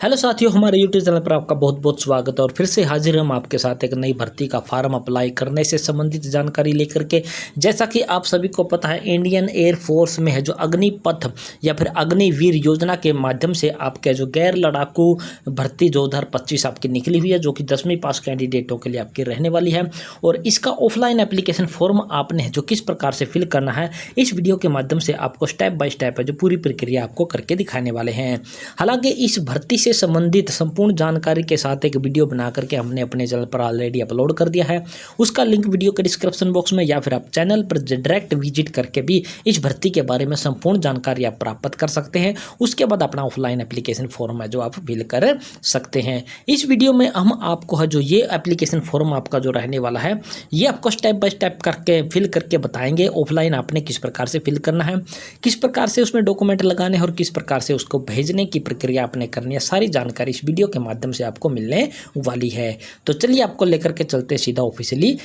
Hello साथियों, हमारे YouTube channel पर आपका बहुत बहुत स्वागत है। और फिर से हाजिर हम आपके साथ एक नई भर्ती का फार्म अप्लाई करने से संबंधित जानकारी लेकर के। जैसा कि आप सभी को पता है, इंडियन एयर फोर्स में है जो अग्निपथ या फिर अग्निवीर योजना के माध्यम से आपके जो गैर लड़ाकू भर्ती 2025 आपकी निकली हुई है, जो कि 10वीं पास कैंडिडेटों के लिए आपकी रहने वाली है। और इसका ऑफलाइन एप्लीकेशन फॉर्म आपने जो किस प्रकार से फिल करना है, इस वीडियो के माध्यम से आपको स्टेप बाय स्टेप है जो पूरी प्रक्रिया आपको करके दिखाने वाले हैं। हालांकि इस भर्ती से संबंधित संपूर्ण जानकारी के साथ एक वीडियो बना करके हमने अपने चैनल पर ऑलरेडी अपलोड कर दिया है। उसका लिंक वीडियो के डिस्क्रिप्शन बॉक्स में या फिर आप चैनल पर डायरेक्ट विजिट करके भी इस भर्ती के बारे में संपूर्ण जानकारी आप प्राप्त कर सकते हैं। उसके बाद अपना ऑफलाइन एप्लीकेशन फॉर्म है जो आप फिल कर सकते हैं। इस वीडियो में हम आपको है जो ये एप्लीकेशन फॉर्म आपका जो रहने वाला है, ये आपको स्टेप बाय स्टेप करके फिल करके बताएंगे। ऑफलाइन आपने किस प्रकार से फिल करना है, किस प्रकार से उसमें डॉक्यूमेंट लगाने हैं और किस प्रकार से उसको भेजने की प्रक्रिया आपने करनी है, सारी जानकारी इस वीडियो के माध्यम से आपको मिलने वाली है। तो चलिए आपको लेकर के चलते सीधा ऑफिशियली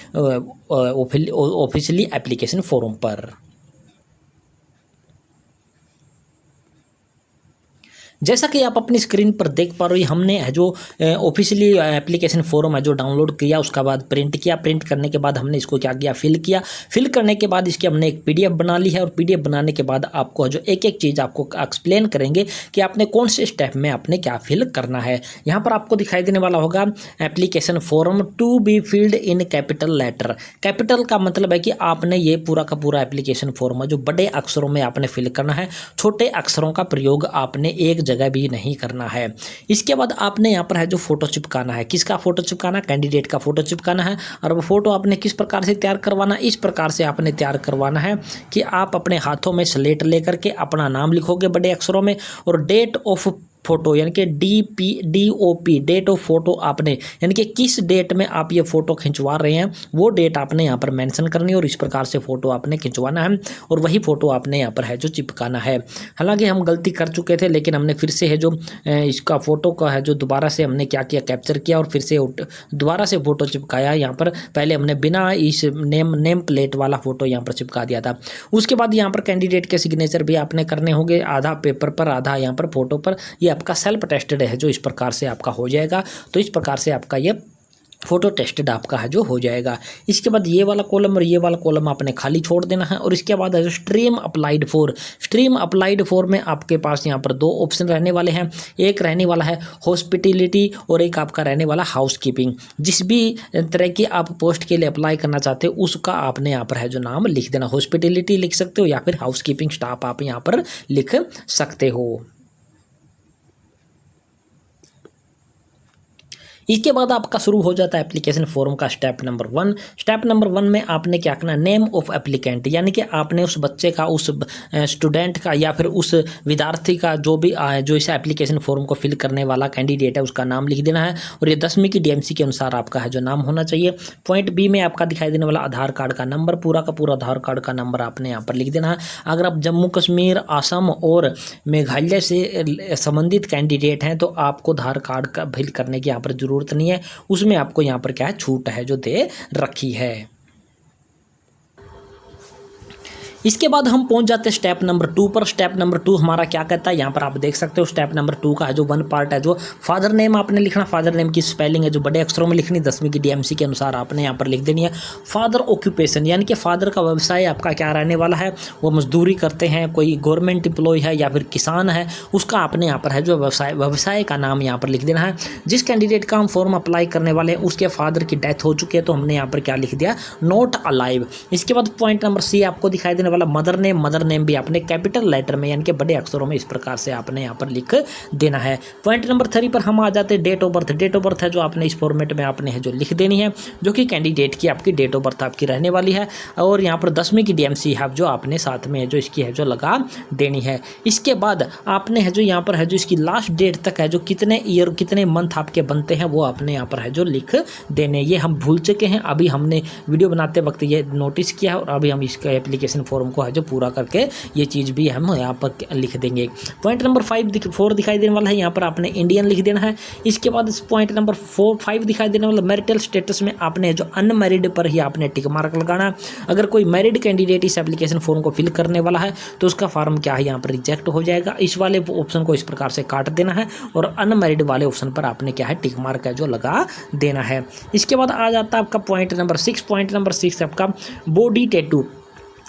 एप्लीकेशन फॉर्म पर। जैसा कि आप अपनी स्क्रीन पर देख पा रहे हो, हमने है जो ऑफिशियली एप्लीकेशन फॉर्म है जो डाउनलोड किया, उसके बाद प्रिंट किया। प्रिंट करने के बाद हमने इसको क्या किया, फिल किया। फिल करने के बाद इसकी हमने एक पीडीएफ बना ली है। और पीडीएफ बनाने के बाद आपको जो एक एक चीज़ आपको एक्सप्लेन करेंगे कि आपने कौन से स्टेप में आपने क्या फिल करना है। यहाँ पर आपको दिखाई देने वाला होगा application form to be filled in capital letter. Capital का मतलब है कि आपने ये पूरा का पूरा एप्लीकेशन फॉर्म है जो बड़े अक्षरों में आपने फिल करना है। छोटे अक्षरों का प्रयोग आपने एक जगह भी नहीं करना है। इसके बाद आपने यहाँ पर है जो फोटो चिपकाना है। किसका फोटो चिपकाना? कैंडिडेट का फोटो चिपकाना है। और वो फोटो आपने किस प्रकार से तैयार करवाना? इस प्रकार से आपने तैयार करवाना है कि आप अपने हाथों में स्लेट लेकर के अपना नाम लिखोगे बड़े अक्षरों में, और डेट ऑफ फोटो यानी कि DOP डेट ऑफ फोटो आपने, यानी कि किस डेट में आप ये फोटो खिंचवा रहे हैं वो डेट आपने यहाँ पर मेंशन करनी है। और इस प्रकार से फोटो आपने खिंचवाना है और वही फोटो आपने यहाँ पर है जो चिपकाना है। हालांकि हम गलती कर चुके थे, लेकिन हमने फिर से है जो इसका फोटो का है जो दोबारा से हमने क्या किया, कैप्चर किया और फिर से दोबारा से फोटो चिपकाया। यहाँ पर पहले हमने बिना इस नेम प्लेट वाला फोटो यहाँ पर चिपका दिया था। उसके बाद यहाँ पर कैंडिडेट के सिग्नेचर भी आपने करने होंगे, आधा पेपर पर आधा यहाँ पर फोटो पर। आपका सेल्फ टेस्टेड है जो इस प्रकार से आपका हो जाएगा। तो इस प्रकार से आपका ये फोटो टेस्टेड आपका है जो हो जाएगा। इसके बाद ये वाला कॉलम और ये वाला कॉलम आपने खाली छोड़ देना है। और इसके बाद है जो स्ट्रीम अप्लाइड फॉर में आपके पास यहाँ पर दो ऑप्शन रहने वाले हैं। एक रहने वाला है हॉस्पिटैलिटी और एक आपका रहने वाला हाउसकीपिंग। जिस भी तरह की आप पोस्ट के लिए अप्लाई करना चाहते हो उसका आपने यहाँ पर है जो नाम लिख देना। हॉस्पिटैलिटी लिख सकते हो या फिर हाउसकीपिंग स्टाफ आप यहाँ पर लिख सकते हो। इसके बाद आपका शुरू हो जाता है एप्लीकेशन फॉर्म का स्टेप नंबर 1। स्टेप नंबर 1 में आपने क्या करना, नेम ऑफ एप्लीकेंट, यानी कि आपने उस बच्चे का, उस स्टूडेंट का या फिर उस विद्यार्थी का जो भी जो इस एप्लीकेशन फॉर्म को फिल करने वाला कैंडिडेट है उसका नाम लिख देना है। और ये 10वीं की DMC के अनुसार आपका है जो नाम होना चाहिए। पॉइंट B में आपका दिखाई देने वाला आधार कार्ड का नंबर, पूरा का पूरा आधार कार्ड का नंबर आपने यहाँ पर लिख देना है। अगर आप जम्मू कश्मीर, असम और मेघालय से संबंधित कैंडिडेट हैं तो आपको आधार कार्ड का फिल करने की यहाँ पर जरूरत नहीं है। उसमें आपको यहां पर क्या है, छूट है जो दे रखी है। इसके बाद हम पहुंच जाते हैं स्टेप नंबर 2 पर। स्टेप नंबर 2 हमारा क्या कहता है, यहाँ पर आप देख सकते हो स्टेप नंबर 2 का है जो 1 पार्ट है जो फादर नेम आपने लिखना। फादर नेम की स्पेलिंग है जो बड़े अक्षरों में लिखनी, 10वीं की DMC के अनुसार आपने यहाँ पर लिख देनी है। फादर ऑक्यूपेशन, यानी कि फादर का व्यवसाय आपका क्या रहने वाला है, वो मजदूरी करते हैं, कोई गवर्नमेंट एम्प्लॉय है या फिर किसान है, उसका आपने यहाँ पर है जो व्यवसाय का नाम यहाँ पर लिख देना है। जिस कैंडिडेट का हम फॉर्म अप्लाई करने वाले हैं उसके फादर की डेथ हो चुकी है तो हमने यहाँ पर क्या लिख दिया, नॉट अलाइव। इसके बाद पॉइंट नंबर C आपको दिखाई देने वाला मदर नेम भी आपने कैपिटल लेटर में यानी कि बड़े अक्षरों में इस प्रकार से आपने यहाँ पर लिख देना है। पॉइंट नंबर 3 पर हम आ जाते हैं date of birth. Date of birth है जो आपने इस फॉर्मेट में आपने है जो लिख देनी है, जो कि कैंडिडेट की आपकी डेट ऑफ बर्थ आपकी रहने वाली है। और यहाँ पर 10वीं की DMC है जो आपने साथ में है जो इसकी है जो लगा देनी है। इसके बाद आपने है जो यहाँ पर है जो इसकी लास्ट डेट तक है जो कितने ईयर कितने मंथ आपके बनते हैं वो आपने यहाँ पर है जो लिख देने। ये हम भूल चुके हैं, अभी हमने वीडियो बनाते वक्त ये नोटिस किया है और अभी हम इसका एप्लीकेशन फॉर्म फॉर्म को है जो पूरा करके ये चीज़ भी हम यहाँ पर लिख देंगे। पॉइंट नंबर 4 दिखाई देने वाला है, यहाँ पर आपने इंडियन लिख देना है। इसके बाद पॉइंट नंबर 5 दिखाई देने वाला मैरिटल स्टेटस में आपने जो अनमैरिड पर ही आपने टिक मार्क लगाना। अगर कोई मैरिड कैंडिडेट इस एप्लीकेशन फॉर्म को फिल करने वाला है तो उसका फॉर्म क्या है यहाँ पर रिजेक्ट हो जाएगा। इस वाले ऑप्शन को इस प्रकार से काट देना है और अनमैरिड वाले ऑप्शन पर आपने क्या है टिक मार्क है जो लगा देना है। इसके बाद आ जाता है आपका पॉइंट नंबर 6। पॉइंट नंबर 6 आपका बॉडी टैटू।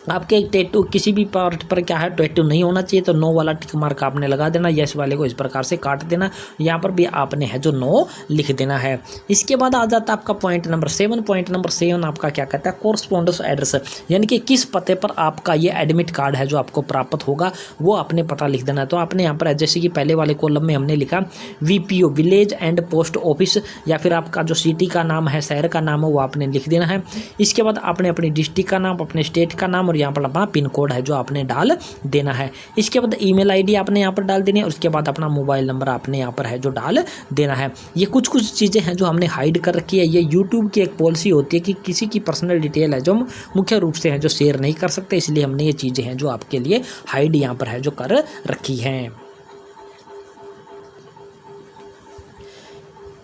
आपके टैटू किसी भी पार्ट पर क्या है टैटू नहीं होना चाहिए, तो नो वाला टिक मार्क आपने लगा देना। यस वाले को इस प्रकार से काट देना, यहाँ पर भी आपने है जो नो लिख देना है। इसके बाद आ जाता है आपका पॉइंट नंबर 7। पॉइंट नंबर 7 आपका क्या कहता है कोरस्पॉन्डेंस एड्रेस, यानी कि किस पते पर आपका ये एडमिट कार्ड है जो आपको प्राप्त होगा वो आपने पता लिख देना है। तो आपने यहाँ पर जैसे कि पहले वाले कॉलम में हमने लिखा VPO village and post office, या फिर आपका जो सिटी का नाम है शहर का नाम है वो आपने लिख देना है। इसके बाद आपने अपनी डिस्ट्रिक्ट का नाम, अपने स्टेट का नाम और यहाँ पर अपना पिन कोड है जो आपने डाल देना है। इसके बाद ईमेल आईडी आपने यहाँ पर डाल देनी है और उसके बाद अपना मोबाइल नंबर आपने यहाँ पर है जो डाल देना है। ये कुछ चीज़ें हैं जो हमने हाइड कर रखी है। ये यूट्यूब की एक पॉलिसी होती है कि किसी की पर्सनल डिटेल है जो हम मुख्य रूप से है जो शेयर नहीं कर सकते, इसलिए हमने ये चीज़ें हैं जो आपके लिए हाइड यहाँ पर है जो कर रखी हैं।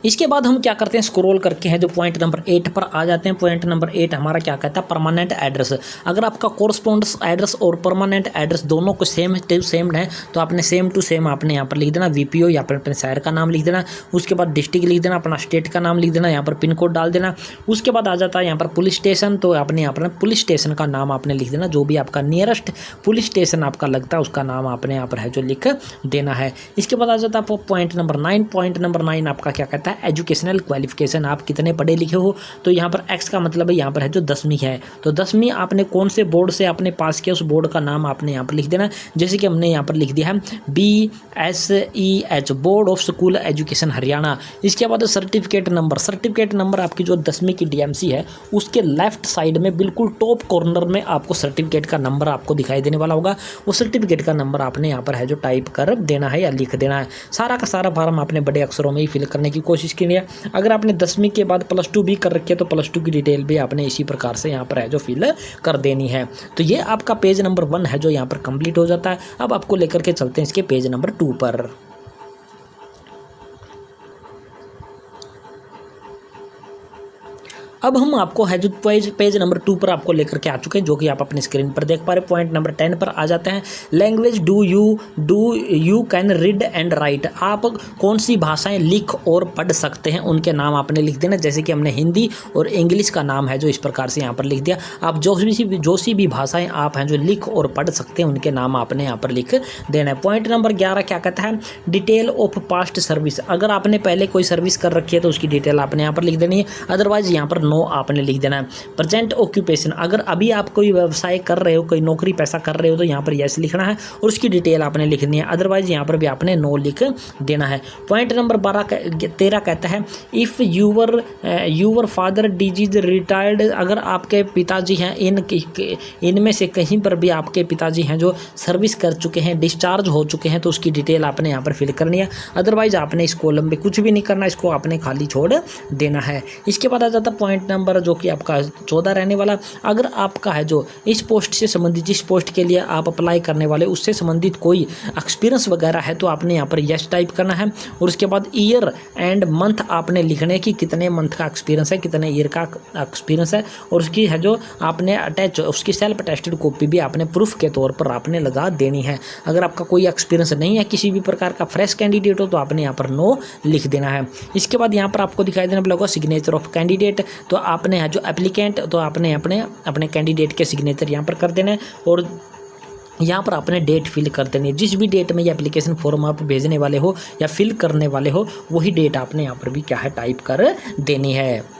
इसके बाद हम क्या करते हैं स्क्रॉल करके हैं जो पॉइंट नंबर 8 पर आ जाते हैं। पॉइंट नंबर 8 हमारा क्या कहता है परमानेंट एड्रेस। अगर आपका कोरस्पॉन्डेंस एड्रेस और परमानेंट एड्रेस दोनों को सेम है तो आपने सेम टू सेम आपने यहाँ पर लिख देना VPO, या फिर अपने शहर का नाम लिख देना। उसके बाद डिस्ट्रिक्ट लिख देना, अपना स्टेट का नाम लिख देना, यहाँ पर पिन कोड डाल देना। उसके बाद आ जाता है यहाँ पर पुलिस स्टेशन, तो आपने यहाँ पर पुलिस स्टेशन का नाम आपने लिख देना। जो भी आपका नियरेस्ट पुलिस स्टेशन आपका लगता है उसका नाम आपने यहाँ पर है जो लिख देना है। इसके बाद आ जाता है पॉइंट नंबर 9। पॉइंट नंबर 9 आपका क्या कहता है एजुकेशनल क्वालिफिकेशन, आप कितने पढ़े लिखे हो। तो यहाँ पर X का मतलब है यहाँ पर है जो 10वीं है, तो 10वीं आपने कौन से बोर्ड से आपने पास किया उस बोर्ड का नाम आपने यहाँ पर लिख देना। जैसे कि हमने यहाँ पर लिख दिया है BSEH board of school education Haryana. इसके बाद सर्टिफिकेट नंबर आपकी जो 10वीं की DMC है उसके लेफ्ट साइड में बिल्कुल टॉप कॉर्नर में आपको सर्टिफिकेट का नंबर आपको दिखाई देने वाला होगा। वो सर्टिफिकेट का नंबर आपने यहाँ पर है जो टाइप कर देना है या लिख देना है। सारा का सारा फॉर्म आपने बड़े अक्षरों में ही फिल करने की कोशिश की है। अगर आपने 10वीं के बाद +2 भी कर रखी है तो +2 की डिटेल भी आपने इसी प्रकार से यहाँ पर है जो फिल कर देनी है। तो ये आपका पेज नंबर 1 है जो यहाँ पर कंप्लीट हो जाता है। अब आपको लेकर के चलते हैं इसके पेज नंबर 2 पर। अब हम आपको है जो पेज नंबर 2 पर आपको लेकर के आ चुके हैं, जो कि आप अपनी स्क्रीन पर देख पा रहे हैं। पॉइंट नंबर 10 पर आ जाते हैं language do you can read and right. आप कौन सी भाषाएं लिख और पढ़ सकते हैं उनके नाम आपने लिख देना। जैसे कि हमने हिंदी और इंग्लिश का नाम है जो इस प्रकार से यहाँ पर लिख दिया। आप जो सी भी भाषाएं आप हैं जो लिख और पढ़ सकते हैं उनके नाम आपने यहाँ पर लिख देना है। पॉइंट नंबर 11 क्या कहता है डिटेल ऑफ पास्ट सर्विस। अगर आपने पहले कोई सर्विस कर रखी है तो उसकी डिटेल आपने यहाँ पर लिख देनी है, अदरवाइज यहाँ पर नो आपने लिख देना है। प्रेजेंट ऑक्यूपेशन, अगर अभी आप कोई व्यवसाय कर रहे हो, कोई नौकरी पैसा कर रहे हो तो यहाँ पर यस लिखना है और उसकी डिटेल आपने लिखनी है, अदरवाइज यहाँ पर भी आपने नो लिख देना है। पॉइंट नंबर 13 कहता है if your father disease retired. अगर आपके पिताजी हैं इनमें से कहीं पर भी आपके पिताजी हैं जो सर्विस कर चुके हैं, डिस्चार्ज हो चुके हैं, तो उसकी डिटेल आपने यहाँ पर फिल करनी है, अदरवाइज आपने इस कॉलम में कुछ भी नहीं करना, इसको आपने खाली छोड़ देना है। इसके बाद आ जाता है पॉइंट नंबर जो कि आपका 14 रहने वाला। अगर आपका है जो इस पोस्ट से संबंधित, जिस पोस्ट के लिए आप अप्लाई करने वाले उससे संबंधित कोई एक्सपीरियंस वगैरह है तो आपने यहाँ पर यस टाइप करना है और उसके बाद ईयर एंड मंथ आपने लिखने की कितने मंथ का एक्सपीरियंस है, कितने ईयर का एक्सपीरियंस है, और उसकी है जो आपने अटैच उसकी सेल्फ अटेस्टेड कॉपी भी आपने प्रूफ के तौर पर आपने लगा देनी है। अगर आपका कोई एक्सपीरियंस नहीं है किसी भी प्रकार का, फ्रेश कैंडिडेट हो तो आपने यहाँ पर नो लिख देना है। इसके बाद यहाँ पर आपको दिखाई देना पड़ेगा सिग्नेचर ऑफ कैंडिडेट। तो आपने है जो एप्लीकेंट, तो आपने अपने कैंडिडेट के सिग्नेचर यहाँ पर कर देना है और यहाँ पर आपने डेट फिल कर देनी है। जिस भी डेट में ये एप्लीकेशन फॉर्म आप भेजने वाले हो या फिल करने वाले हो वही डेट आपने यहाँ पर भी क्या है टाइप कर देनी है।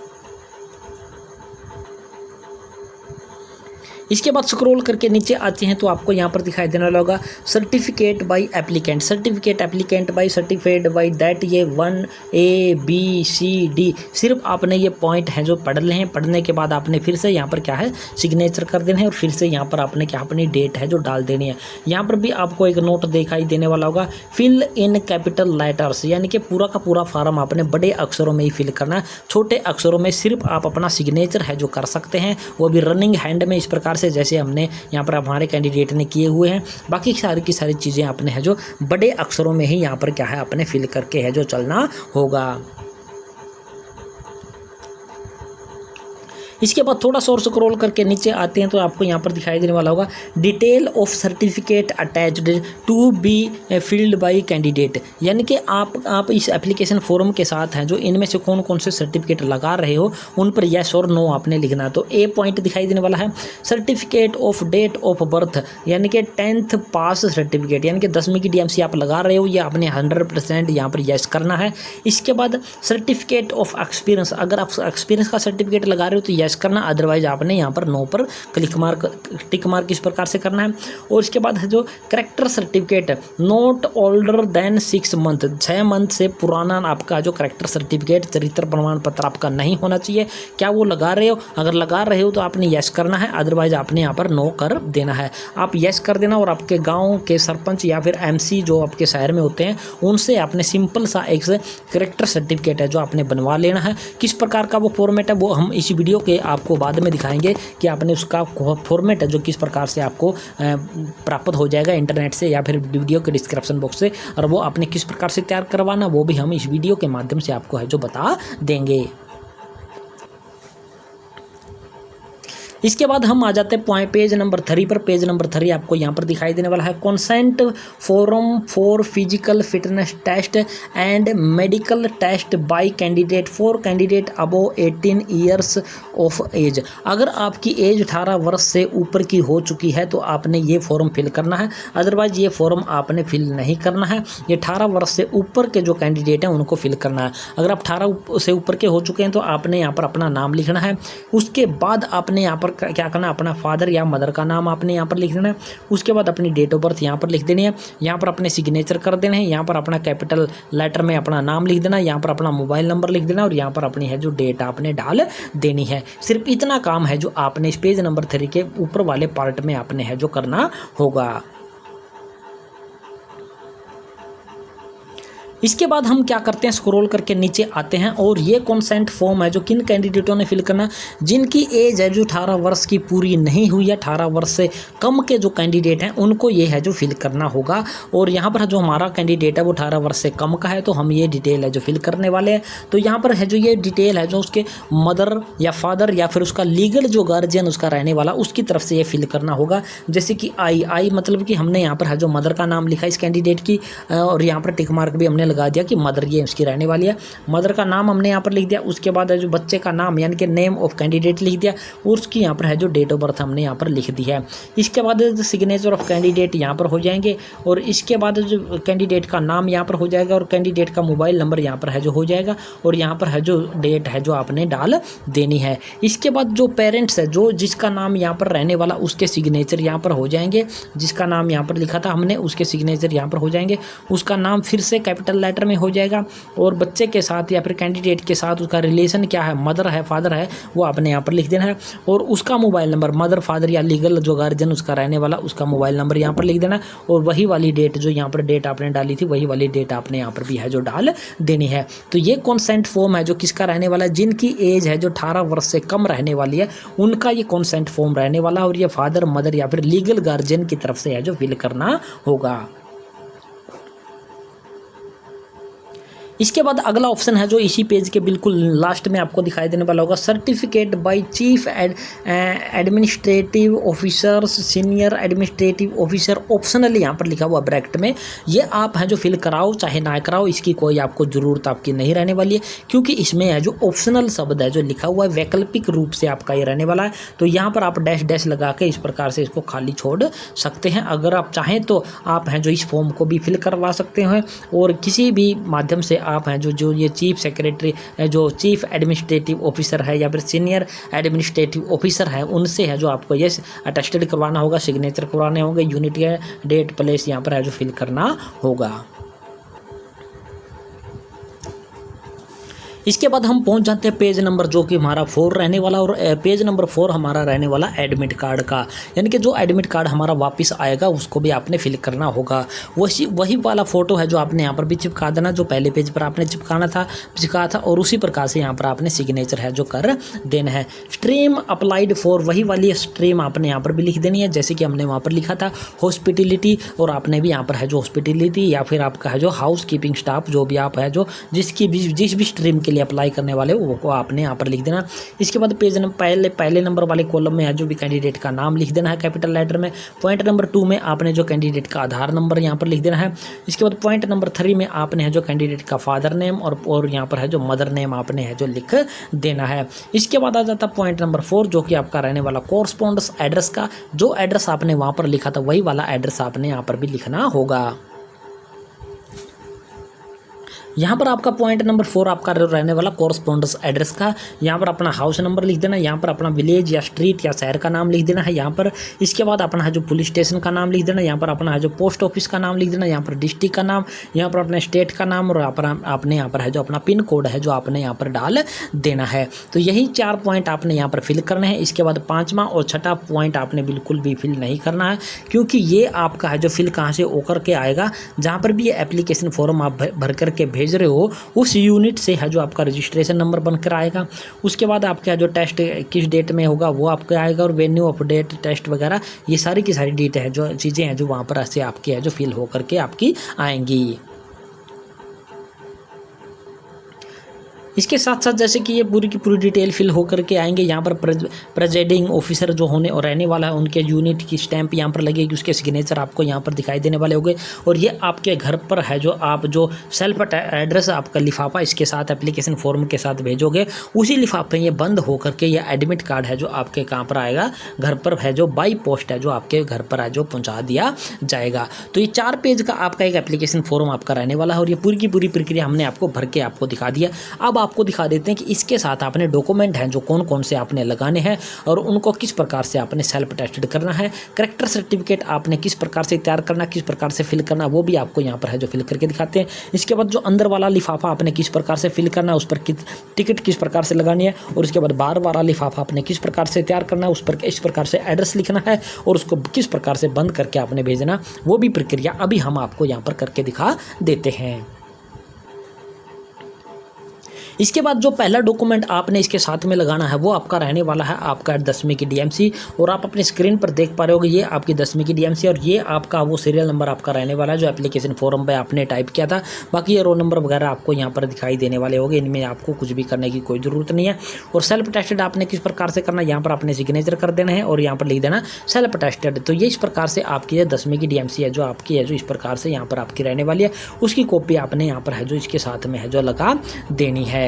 इसके बाद स्क्रॉल करके नीचे आते हैं तो आपको यहाँ पर दिखाई देने वाला होगा certificate by applicant. Certificate applicant by certified by that, ये 1 A B C D सिर्फ आपने ये पॉइंट हैं जो पढ़ ले हैं। पढ़ने के बाद आपने फिर से यहाँ पर क्या है सिग्नेचर कर देना है और फिर से यहाँ पर आपने क्या अपनी डेट है जो डाल देनी है। यहाँ पर भी आपको एक नोट दिखाई देने वाला होगा फिल इन कैपिटल लेटर्स, यानी कि पूरा का पूरा फॉर्म आपने बड़े अक्षरों में ही फिल करना है। छोटे अक्षरों में सिर्फ आप अपना सिग्नेचर है जो कर सकते हैं, वो भी रनिंग हैंड में इस प्रकार से जैसे हमने यहाँ पर हमारे कैंडिडेट ने किए हुए हैं। बाकी सारी की सारी चीज़ें आपने है जो बड़े अक्षरों में ही यहाँ पर क्या है आपने फिल करके है जो चलना होगा। इसके बाद थोड़ा सा और स्क्रॉल करके नीचे आते हैं तो आपको यहाँ पर दिखाई देने वाला होगा detail of certificate attached to be filled by candidate, यानी कि आप इस एप्लीकेशन फॉर्म के साथ हैं जो इनमें से कौन कौन से सर्टिफिकेट लगा रहे हो उन पर येस और नो आपने लिखना। तो ए पॉइंट दिखाई देने वाला है certificate of date of birth, यानी कि 10th पास सर्टिफिकेट, यानी कि 10वीं की DMC आप लगा रहे हो, ये आपने 100% यहाँ पर येस करना है। इसके बाद सर्टिफिकेट ऑफ एक्सपीरियंस, अगर आप एक्सपीरियंस का सर्टिफिकेट लगा रहे हो तो करना, अदरवाइज आपने यहाँ पर नो पर टिक मार्क इस प्रकार से करना है। और इसके बाद है जो character certificate not older than 6 month, 6 month से पुराना आपका जो करेक्टर सर्टिफिकेट चरित्र प्रमाण पत्र आपका नहीं होना चाहिए। क्या वो लगा रहे हो? अगर लगा रहे हो तो आपने यस करना है, अदरवाइज आपने यहाँ पर नो कर देना है। आप यस कर देना और आपके गाँव के सरपंच या फिर MC जो आपके शहर में होते हैं उनसे आपने सिंपल सा एक करेक्टर सर्टिफिकेट है जो आपने बनवा लेना है। किस प्रकार का वो फॉर्मेट है वो हम इस वीडियो के आपको बाद में दिखाएंगे कि आपने उसका फॉर्मेट है जो किस प्रकार से आपको प्राप्त हो जाएगा इंटरनेट से या फिर वीडियो के डिस्क्रिप्शन बॉक्स से, और वो आपने किस प्रकार से तैयार करवाना वो भी हम इस वीडियो के माध्यम से आपको है जो बता देंगे। इसके बाद हम आ जाते हैं पेज नंबर 3 पर। पेज नंबर 3 आपको यहाँ पर दिखाई देने वाला है consent form for physical fitness test and medical test by candidate for candidate above 18 years of age. अगर आपकी एज 18 वर्ष से ऊपर की हो चुकी है तो आपने ये फॉर्म फिल करना है, अदरवाइज ये फॉर्म आपने फिल नहीं करना है। ये 18 वर्ष से ऊपर के जो कैंडिडेट हैं उनको फिल करना है। अगर आप 18 से ऊपर के हो चुके हैं तो आपने यहाँ पर अपना नाम लिखना है। उसके बाद आपने यहाँ पर क्या करना है, अपना फादर या मदर का नाम आपने यहाँ पर लिख देना है। उसके बाद अपनी डेट ऑफ बर्थ यहाँ पर लिख देनी है। यहाँ पर अपने सिग्नेचर कर देने हैं। यहाँ पर अपना कैपिटल लेटर में अपना नाम लिख देना, यहाँ पर अपना मोबाइल नंबर लिख देना और यहाँ पर अपनी है जो डेट आपने डाल देनी है। सिर्फ इतना काम है जो आपने इस पेज नंबर 3 के ऊपर वाले पार्ट में आपने है जो करना होगा। इसके बाद हम क्या करते हैं, स्क्रॉल करके नीचे आते हैं और ये कंसेंट फॉर्म है जो किन कैंडिडेटों ने फिल करना, जिनकी एज है जो 18 वर्ष की पूरी नहीं हुई है, 18 वर्ष से कम के जो कैंडिडेट हैं उनको ये है जो फिल करना होगा। और यहाँ पर जो हमारा कैंडिडेट है वो 18 वर्ष से कम का है तो हम ये डिटेल है जो फिल करने वाले हैं। तो यहाँ पर है जो ये डिटेल है जो उसके मदर या फादर या फिर उसका लीगल जो गार्जियन उसका रहने वाला उसकी तरफ से ये फिल करना होगा। जैसे कि आई मतलब कि हमने यहाँ पर है जो मदर का नाम लिखा इस कैंडिडेट की और यहाँ पर टिक मार्क भी हमने लगा दिया कि मदर ये उसकी रहने वाली है। मदर का नाम हमने यहाँ पर लिख दिया। उसके बाद है जो बच्चे का नाम यानी कि नेम ऑफ कैंडिडेट लिख दिया और उसकी यहाँ पर है जो डेट ऑफ बर्थ हमने यहाँ पर लिख दी है। इसके बाद सिग्नेचर ऑफ कैंडिडेट यहाँ पर हो जाएंगे और इसके बाद जो कैंडिडेट का नाम यहाँ पर हो जाएगा और कैंडिडेट का मोबाइल नंबर यहाँ पर है जो हो जाएगा और यहाँ पर है जो डेट है जो आपने डाल देनी है। इसके बाद जो पेरेंट्स है जो जिसका नाम यहाँ पर रहने वाला उसके सिग्नेचर यहाँ पर हो जाएंगे। जिसका नाम यहाँ पर लिखा था हमने उसके सिग्नेचर यहाँ पर हो जाएंगे। उसका नाम फिर से कैपिटल लेटर में हो जाएगा और बच्चे के साथ या फिर कैंडिडेट के साथ उसका रिलेशन क्या है, मदर है फादर है, वो आपने यहाँ पर लिख देना है। और उसका मोबाइल नंबर मदर फादर या लीगल जो गार्जियन उसका रहने वाला उसका मोबाइल नंबर यहाँ पर लिख देना है और वही वाली डेट जो यहाँ पर डेट आपने डाली थी वही वाली डेट आपने यहाँ पर भी है जो डाल देनी है। तो ये कॉन्सेंट फॉर्म है जो किसका रहने वाला है, जिनकी एज है जो 18 वर्ष से कम रहने वाली है उनका ये कॉन्सेंट फॉर्म रहने वाला है और ये फादर मदर या फिर लीगल गार्जियन की तरफ से है जो फिल करना होगा। इसके बाद अगला ऑप्शन है जो इसी पेज के बिल्कुल लास्ट में आपको दिखाई देने वाला होगा certificate by chief administrative officers senior administrative officer optionally यहाँ पर लिखा हुआ ब्रैकेट में। ये आप हैं जो फिल कराओ चाहे ना कराओ इसकी कोई आपको ज़रूरत आपकी नहीं रहने वाली है क्योंकि इसमें है जो ऑप्शनल शब्द है जो लिखा हुआ है वैकल्पिक रूप से आपका ये रहने वाला है। तो यहाँ पर आप डैश डैश लगा के इस प्रकार से इसको खाली छोड़ सकते हैं। अगर आप चाहें तो आप हैं जो इस फॉर्म को भी फिल करवा सकते हैं और किसी भी माध्यम से आप हैं जो ये चीफ सेक्रेटरी जो चीफ एडमिनिस्ट्रेटिव ऑफिसर है या फिर सीनियर एडमिनिस्ट्रेटिव ऑफिसर है उनसे है जो आपको ये अटेस्टेड करवाना होगा, सिग्नेचर करवाने होंगे, यूनिट या डेट प्लेस यहाँ पर है जो फिल करना होगा। इसके बाद हम पहुंच जाते हैं पेज नंबर जो कि हमारा 4 रहने वाला, और पेज नंबर 4 हमारा रहने वाला एडमिट कार्ड का, यानी कि जो एडमिट कार्ड हमारा वापस आएगा उसको भी आपने फिल करना होगा। वही वाला फ़ोटो है जो आपने यहाँ पर भी चिपका देना, जो पहले पेज पर आपने चिपकाया था, और उसी प्रकार से यहाँ पर आपने सिग्नेचर है जो कर देना है। स्ट्रीम अप्लाइड फॉर, वही वाली स्ट्रीम आपने यहाँ पर भी लिख देनी है, जैसे कि हमने वहाँ पर लिखा था हॉस्पिटलिटी, और आपने भी यहाँ पर है जो हॉस्पिटलिटी या फिर आपका है जो हाउस कीपिंग स्टाफ, जो भी आप है जो जिस भी स्ट्रीम के लिए अप्लाई करने वाले हो वो आपने यहाँ पर लिख देना। इसके बाद पेज नंबर पहले नंबर वाले कॉलम में है जो भी कैंडिडेट का नाम लिख देना है कैपिटल लेटर में। पॉइंट नंबर 2 में आपने जो कैंडिडेट का आधार नंबर यहाँ पर लिख देना है। इसके बाद पॉइंट नंबर 3 में आपने है जो कैंडिडेट का फादर नेम और यहाँ पर है जो मदर नेम आपने है जो लिख देना है। इसके बाद आ जाता पॉइंट नंबर 4 जो कि आपका रहने वाला कोरस्पॉन्डेंस एड्रेस का, जो एड्रेस आपने वहाँ पर लिखा था वही वाला एड्रेस आपने यहाँ पर भी लिखना होगा। यहाँ पर आपका पॉइंट नंबर 4 आपका रहने वाला कोरस्पॉन्डेंस एड्रेस का, यहाँ पर अपना हाउस नंबर लिख देना, यहाँ पर अपना विलेज या स्ट्रीट या शहर का नाम लिख देना है यहाँ पर। इसके बाद अपना है जो पुलिस स्टेशन का नाम लिख देना, यहाँ पर अपना है जो पोस्ट ऑफिस का नाम लिख देना, यहाँ पर डिस्ट्रिक्ट का नाम, यहाँ पर अपने स्टेट का नाम, और आपने यहाँ पर है जो अपना पिन कोड है जो आपने यहाँ पर डाल देना है। तो यही 4 पॉइंट आपने यहाँ पर फिल करने हैं। इसके बाद 5वां और 6ठा पॉइंट आपने बिल्कुल भी फिल नहीं करना है, क्योंकि ये आपका है जो फिल कहाँ से होकर के आएगा, जहाँ पर भी ये एप्लीकेशन फॉर्म आप भर करके भेज रहे हो उस यूनिट से है जो आपका रजिस्ट्रेशन नंबर बनकर आएगा। उसके बाद आपका जो टेस्ट किस डेट में होगा वो आपका आएगा, और वेन्यू ऑफ डेट टेस्ट वगैरह ये सारी की सारी डेट है जो चीज़ें हैं जो वहाँ पर ऐसे आपकी है जो फिल होकर के आपकी आएंगी। इसके साथ साथ जैसे कि ये पूरी की पूरी डिटेल फिल होकर के आएंगे, यहाँ पर प्रेजाइडिंग ऑफिसर जो होने और रहने वाला है उनके यूनिट की स्टैंप यहाँ पर लगेगी, उसके सिग्नेचर आपको यहाँ पर दिखाई देने वाले होंगे। और ये आपके घर पर है जो आप जो सेल्फ एड्रेस आपका लिफाफा इसके साथ एप्लीकेशन फॉर्म के साथ भेजोगे, उसी लिफाफे ये बंद होकर के ये एडमिट कार्ड है जो आपके कहाँ पर आएगा, घर पर है जो बाई पोस्ट है जो आपके घर पर है जो पहुँचा दिया जाएगा। तो ये 4 पेज का आपका एक एप्लीकेशन फॉर्म आपका रहने वाला है, और ये पूरी की पूरी प्रक्रिया हमने आपको भर के आपको दिखा दिया। अब आपको दिखा देते हैं कि इसके साथ आपने डॉक्यूमेंट हैं जो कौन कौन से आपने लगाने हैं और उनको किस प्रकार से आपने सेल्फ टेस्टेड करना है। कैरेक्टर सर्टिफिकेट आपने किस प्रकार से तैयार करना, किस प्रकार से फिल करना, वो भी आपको यहाँ पर है जो फिल करके दिखाते हैं। इसके बाद जो अंदर वाला लिफाफा आपने किस प्रकार से फिल करना है, उस पर टिकट किस प्रकार से लगानी है, और उसके बाद बार वाला लिफाफा आपने किस प्रकार से तैयार करना है, उस पर इस प्रकार से एड्रेस लिखना है, और उसको किस प्रकार से बंद करके आपने भेजना, वो भी प्रक्रिया अभी हम आपको यहाँ पर करके दिखा देते हैं। इसके बाद जो पहला डॉक्यूमेंट आपने इसके साथ में लगाना है वो आपका रहने वाला है आपका 10वीं की डीएमसी, और आप अपनी स्क्रीन पर देख पा रहे होगे ये आपकी 10वीं की डीएमसी, और ये आपका वो सीरियल नंबर आपका रहने वाला है जो एप्लीकेशन फॉर्म पे आपने टाइप किया था। बाकी ये रोल नंबर वगैरह आपको यहाँ पर दिखाई देने वाले होंगे, इनमें आपको कुछ भी करने की कोई ज़रूरत नहीं है। और सेल्फ टेस्टेड आपने किस प्रकार से करना है, यहाँ पर आपने सिग्नेचर कर देना है और यहाँ पर लिख देना सेल्फ टेस्टेड। तो ये इस प्रकार से आपकी 10वीं की डीएमसी है जो आपकी है जो इस प्रकार से यहाँ पर आपकी रहने वाली है, उसकी कॉपी आपने यहाँ पर है जो इसके साथ में है जो लगा देनी है।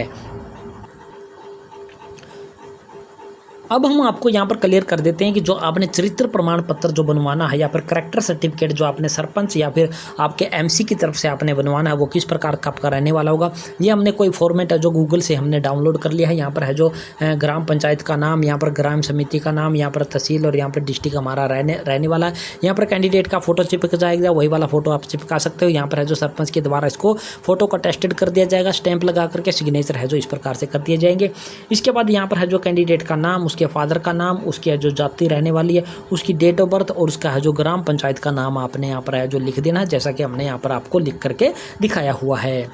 अब हम आपको यहाँ पर क्लियर कर देते हैं कि जो आपने चरित्र प्रमाण पत्र जो बनवाना है या फिर कैरेक्टर सर्टिफिकेट जो आपने सरपंच या फिर आपके एमसी की तरफ से आपने बनवाना है वो किस प्रकार का आपका रहने वाला होगा। ये हमने कोई फॉर्मेट है जो गूगल से हमने डाउनलोड कर लिया है। यहाँ पर है जो ग्राम पंचायत का नाम, यहाँ पर ग्राम समिति का नाम, यहाँ पर तहसील और यहाँ पर डिस्ट्रिक्ट हमारा रहने वाला है। यहाँ पर कैंडिडेट का फोटो चिपक जाएगा, वही वाला फोटो आप चिपका सकते हो। यहाँ पर है जो सरपंच के द्वारा इसको फोटो का टेस्टेड कर दिया जाएगा, स्टैंप लगा करके सिग्नेचर है जो इस प्रकार से कर दिए जाएंगे। इसके बाद यहाँ पर है जो कैंडिडेट का नाम, उसके फादर का नाम, उसकी जो जाति रहने वाली है, उसकी डेट ऑफ बर्थ और उसका है जो ग्राम पंचायत का नाम आपने यहाँ पर है जो लिख देना है, जैसा कि हमने यहाँ पर आपको लिख करके दिखाया हुआ है।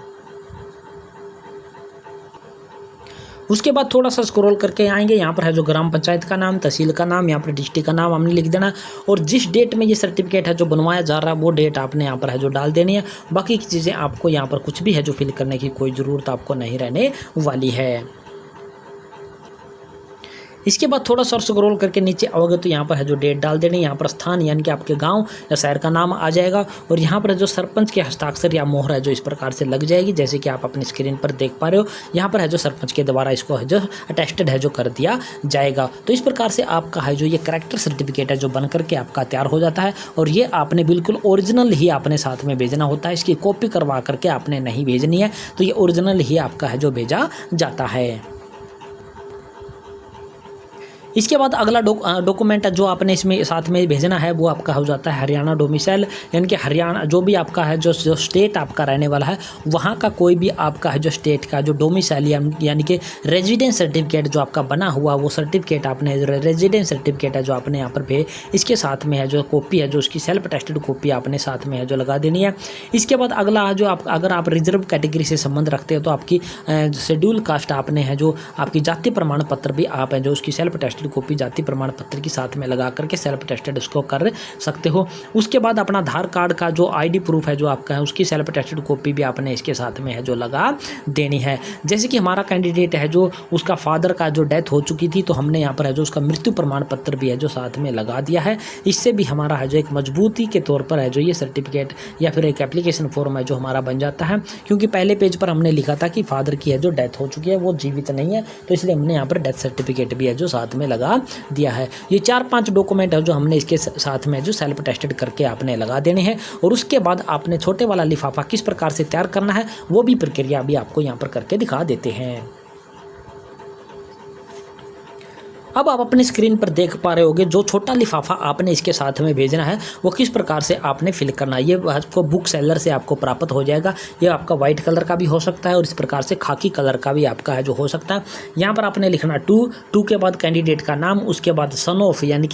उसके बाद थोड़ा सा स्क्रॉल करके आएंगे, यहाँ पर है जो ग्राम पंचायत का नाम, तहसील का नाम, यहाँ पर डिस्ट्रिक्ट का नाम हमने लिख देना, और जिस डेट में ये सर्टिफिकेट है जो बनवाया जा रहा है वो डेट आपने यहाँ पर है जो डाल देनी है। बाकी की चीज़ें आपको यहाँ पर कुछ भी है जो फिल करने की कोई ज़रूरत आपको नहीं रहने वाली है। इसके बाद थोड़ा सा स्क्रॉल करके नीचे आओगे तो यहाँ पर है जो डेट डाल देनी, यहाँ पर स्थान यानी कि आपके गांव या शहर का नाम आ जाएगा, और यहाँ पर जो सरपंच के हस्ताक्षर या मोहर है जो इस प्रकार से लग जाएगी, जैसे कि आप अपनी स्क्रीन पर देख पा रहे हो। यहाँ पर है जो सरपंच के द्वारा इसको है जो अटेस्टेड है जो कर दिया जाएगा। तो इस प्रकार से आपका है जो ये कैरेक्टर सर्टिफिकेट है जो बन करके आपका तैयार हो जाता है, और ये आपने बिल्कुल ओरिजिनल ही अपने साथ में भेजना होता है, इसकी कॉपी करवा करके आपने नहीं भेजनी है। तो ये ओरिजिनल ही आपका है जो भेजा जाता है। इसके बाद अगला डॉक्यूमेंट जो आपने इसमें साथ में भेजना है वो आपका हो जाता है हरियाणा डोमिसाइल, यानी कि हरियाणा जो भी आपका है जो स्टेट आपका रहने वाला है वहाँ का कोई भी आपका है जो स्टेट का जो डोमिसाइल यानी कि रेजिडेंस सर्टिफिकेट जो आपका बना हुआ वो सर्टिफिकेट आपने रेजिडेंस सर्टिफिकेट है जो आपने यहाँ पर इसके साथ में है जो कॉपी है जो उसकी सेल्फ टेस्टेड कॉपी आपने साथ में है जो लगा देनी है। इसके बाद अगला जो अगर आप रिजर्व कैटेगरी से संबंध रखते हो तो आपकी शेड्यूल कास्ट आपने है जो आपकी जाति प्रमाण पत्र भी आप है जो उसकी सेल्फ टेस्टेड कॉपी जाति प्रमाण पत्र के साथ में लगा करके सेल्फ टेस्टेड उसको कर सकते हो। उसके बाद अपना आधार कार्ड का जो आईडी प्रूफ है जो आपका है उसकी सेल्फ टेस्टेड कॉपी भी आपने इसके साथ में है जो लगा देनी है। जैसे कि हमारा कैंडिडेट है जो उसका फादर का जो डेथ हो चुकी थी तो हमने यहाँ पर है जो उसका मृत्यु प्रमाण पत्र भी है जो साथ में लगा दिया है। इससे भी हमारा है जो एक मजबूती के तौर पर है जो ये सर्टिफिकेट या फिर एक एप्लीकेशन फॉर्म है जो हमारा बन जाता है, क्योंकि पहले पेज पर हमने लिखा था कि फादर की है जो डेथ हो चुकी है वो जीवित नहीं है, तो इसलिए हमने यहाँ पर डेथ सर्टिफिकेट भी है जो साथ में लगा दिया है। ये 4-5 डॉक्यूमेंट है जो हमने इसके साथ में जो सेल्फ टेस्टेड करके आपने लगा देने हैं। और उसके बाद आपने छोटे वाला लिफाफा किस प्रकार से तैयार करना है वो भी प्रक्रिया भी आपको यहाँ पर करके दिखा देते हैं। अब आप अपनी स्क्रीन पर देख पा रहे होंगे जो छोटा लिफाफा आपने इसके साथ में भेजना है वो किस प्रकार से आपने फिल करना है। ये आपको बुक सेलर से आपको प्राप्त हो जाएगा। ये आपका वाइट कलर का भी हो सकता है और इस प्रकार से खाकी कलर का भी आपका है जो हो सकता है। यहाँ पर आपने लिखना टू के बाद कैंडिडेट का नाम, उसके बाद सन ऑफ यानी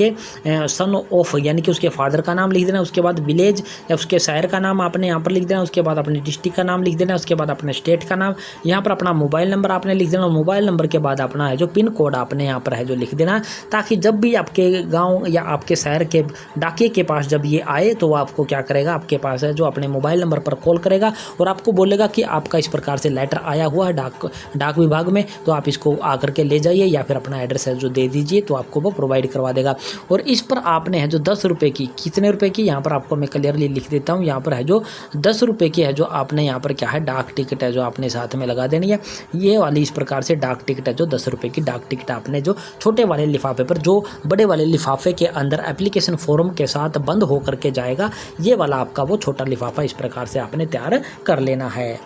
कि उसके फादर का नाम लिख देना, उसके बाद विलेज या उसके शहर का नाम आपने यहाँ पर लिख देना, उसके बाद अपने डिस्ट्रिक्ट का नाम लिख देना, उसके बाद अपने स्टेट का नाम, यहाँ पर अपना मोबाइल नंबर आपने लिख देना। मोबाइल नंबर के बाद अपना है जो पिन कोड आपने यहाँ पर है जो देना, ताकि जब भी आपके गांव या आपके शहर के डाकिए के पास जब ये आए तो वो आपको क्या करेगा, आपके पास है जो अपने मोबाइल नंबर पर कॉल करेगा और आपको बोलेगा कि आपका इस प्रकार से लेटर आया हुआ है डाक विभाग में, तो आप इसको आकर के ले जाइए या फिर अपना एड्रेस है जो दे दीजिए, तो आपको वो प्रोवाइड करवा देगा। और इस पर आपने है जो 10 रुपये की, कितने रुपए की यहाँ पर आपको मैं क्लियरली लिख देता हूँ, यहाँ पर है जो 10 रुपये की है जो आपने यहाँ पर क्या है डाक टिकट है जो आपने साथ में लगा देनी है। ये वाली इस प्रकार से डाक टिकट है जो 10 रुपये की डाक टिकट आपने जो छोटे वाले लिफाफे पर जो बड़े वाले लिफाफे के अंदर एप्लीकेशन फॉर्म के साथ बंद होकर के जाएगा, ये वाला आपका वो छोटा लिफाफा इस प्रकार से आपने तैयार कर लेना है।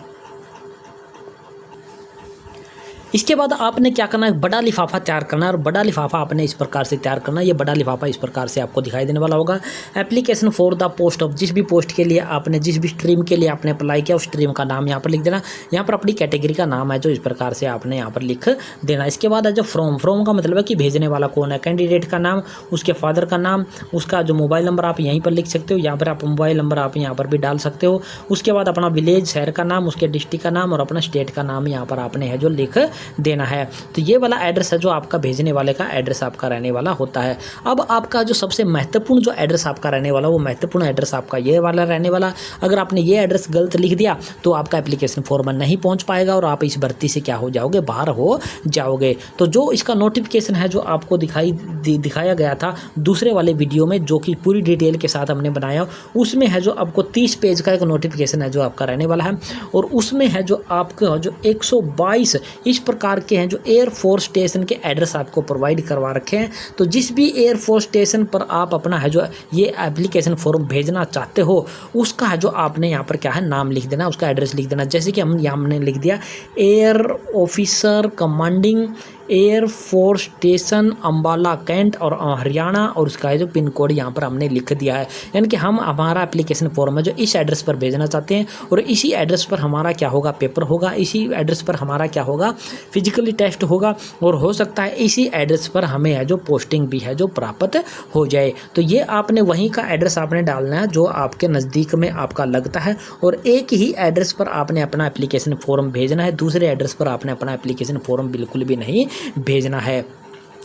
इसके बाद आपने क्या करना है, बड़ा लिफाफा तैयार करना है और बड़ा लिफाफा आपने इस प्रकार से तैयार करना है। ये बड़ा लिफाफा इस प्रकार से आपको दिखाई देने वाला होगा। Application for the post of, जिस भी पोस्ट के लिए आपने जिस भी स्ट्रीम के लिए आपने अप्लाई किया उस स्ट्रीम का नाम यहाँ पर लिख देना। यहाँ पर अपनी कैटेगरी का नाम है जो इस प्रकार से आपने यहाँ पर लिख देना। इसके बाद है जो फ्रॉम का मतलब है कि भेजने वाला कौन है, कैंडिडेट का नाम, उसके फादर का नाम, उसका जो मोबाइल नंबर आप यहीं पर लिख सकते हो, यहाँ पर आप मोबाइल नंबर आप यहाँ पर भी डाल सकते हो। उसके बाद अपना विलेज शहर का नाम, उसके डिस्ट्रिक्ट का नाम और अपना स्टेट का नाम यहाँ पर आपने है जो लिख देना है। तो ये वाला एड्रेस है जो आपका भेजने वाले का एड्रेस आपका रहने वाला होता है। अब आपका जो सबसे महत्वपूर्ण जो एड्रेस आपका रहने वाला वो महत्वपूर्ण एड्रेस आपका ये वाला रहने वाला। अगर आपने ये एड्रेस गलत लिख दिया तो आपका एप्लीकेशन फॉर्म नहीं पहुंच पाएगा और आप इस भर्ती से क्या हो जाओगे, बाहर हो जाओगे। तो जो इसका नोटिफिकेशन है जो आपको दिखाया गया था दूसरे वाले वीडियो में, जो कि पूरी डिटेल के साथ हमने बनाया, उसमें है जो आपको 30 पेज का एक नोटिफिकेशन है जो आपका रहने वाला है। और उसमें है जो आपका जो 122 इस प्रकार के हैं जो एयरफोर्स स्टेशन के एड्रेस आपको प्रोवाइड करवा रखे हैं। तो जिस भी एयरफोर्स स्टेशन पर आप अपना है जो ये एप्लीकेशन फॉर्म भेजना चाहते हो उसका है जो आपने यहाँ पर क्या है नाम लिख देना, उसका एड्रेस लिख देना। जैसे कि हमने लिख दिया air officer commanding air force station Ambala cantt और हरियाणा, और उसका है जो पिन कोड यहाँ पर हमने लिख दिया है। यानी कि हम हमारा एप्लीकेशन फॉर्म है जो इस एड्रेस पर भेजना चाहते हैं और इसी एड्रेस पर हमारा क्या होगा, पेपर होगा, इसी एड्रेस पर हमारा क्या होगा, फिजिकली टेस्ट होगा और हो सकता है इसी एड्रेस पर हमें है जो पोस्टिंग भी है जो प्राप्त हो जाए। तो ये आपने वहीं का एड्रेस आपने डालना है जो आपके नज़दीक में आपका लगता है और एक ही एड्रेस पर आपने अपना एप्लीकेशन फॉर्म भेजना है। दूसरे एड्रेस पर आपने अपना एप्लीकेशन फॉर्म बिल्कुल भी नहीं भेजना है।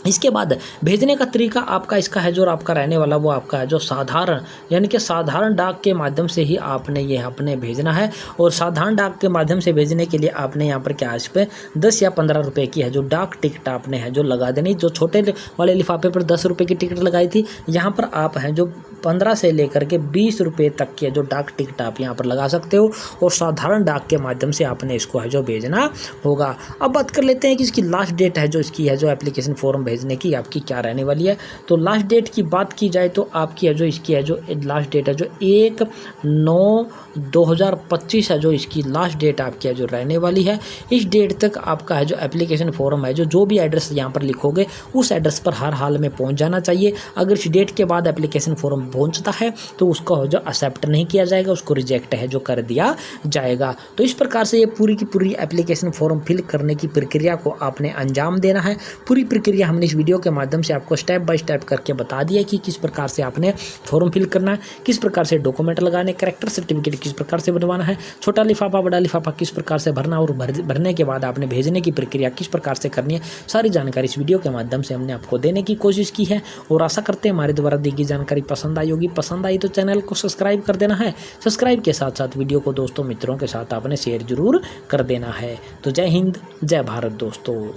इसके बाद भेजने का तरीका आपका इसका है जो आपका रहने वाला वो आपका है जो साधारण, यानी कि साधारण डाक के माध्यम से ही आपने ये अपने भेजना है। और साधारण डाक के माध्यम से भेजने के लिए आपने यहाँ पर क्या इस पर 10 या 15 रुपये की है जो डाक टिकट आपने है जो लगा देनी। जो छोटे वाले लिफाफे पर 10 रुपये की टिकट लगाई थी, यहाँ पर आप हैं जो 15 से लेकर के 20 रुपये तक के जो डाक टिकट आप यहाँ पर लगा सकते हो और साधारण डाक के माध्यम से आपने इसको है जो भेजना होगा। अब बात कर लेते हैं कि इसकी लास्ट डेट है जो इसकी है जो एप्लीकेशन फॉर्म भेजने की आपकी क्या रहने वाली है। तो लास्ट डेट की बात की जाए तो आपकी है जो इसकी है जो लास्ट डेट है जो 1/9/2025 है जो इसकी लास्ट डेट आपकी है जो रहने वाली है। इस डेट तक आपका है जो एप्लीकेशन फॉर्म है जो भी एड्रेस यहाँ पर लिखोगे उस एड्रेस पर हर हाल में पहुँच जाना चाहिए। अगर इस डेट के बाद एप्लीकेशन फॉर्म पहुँचता है तो उसको जो एक्सेप्ट नहीं किया जाएगा, उसको रिजेक्ट है जो कर दिया जाएगा। तो इस प्रकार से ये पूरी की पूरी एप्लीकेशन फॉर्म फिल करने की प्रक्रिया को आपने अंजाम देना है। पूरी प्रक्रिया हमने इस वीडियो के माध्यम से आपको स्टेप बाय स्टेप करके बता दिया कि किस प्रकार से आपने फॉर्म फिल करना है, किस प्रकार से डॉक्यूमेंट लगाने, कैरेक्टर सर्टिफिकेट किस प्रकार से बनवाना है, छोटा लिफाफा बड़ा लिफाफा किस प्रकार से भरना और भरने के बाद आपने भेजने की प्रक्रिया किस प्रकार से करनी है, सारी जानकारी इस वीडियो के माध्यम से हमने आपको देने की कोशिश की है। और आशा करते हैं हमारे द्वारा दी गई जानकारी पसंद आई होगी। पसंद आई तो चैनल को सब्सक्राइब कर देना है। सब्सक्राइब के साथ साथ वीडियो को दोस्तों मित्रों के साथ आपने शेयर जरूर कर देना है। तो जय हिंद, जय भारत दोस्तों।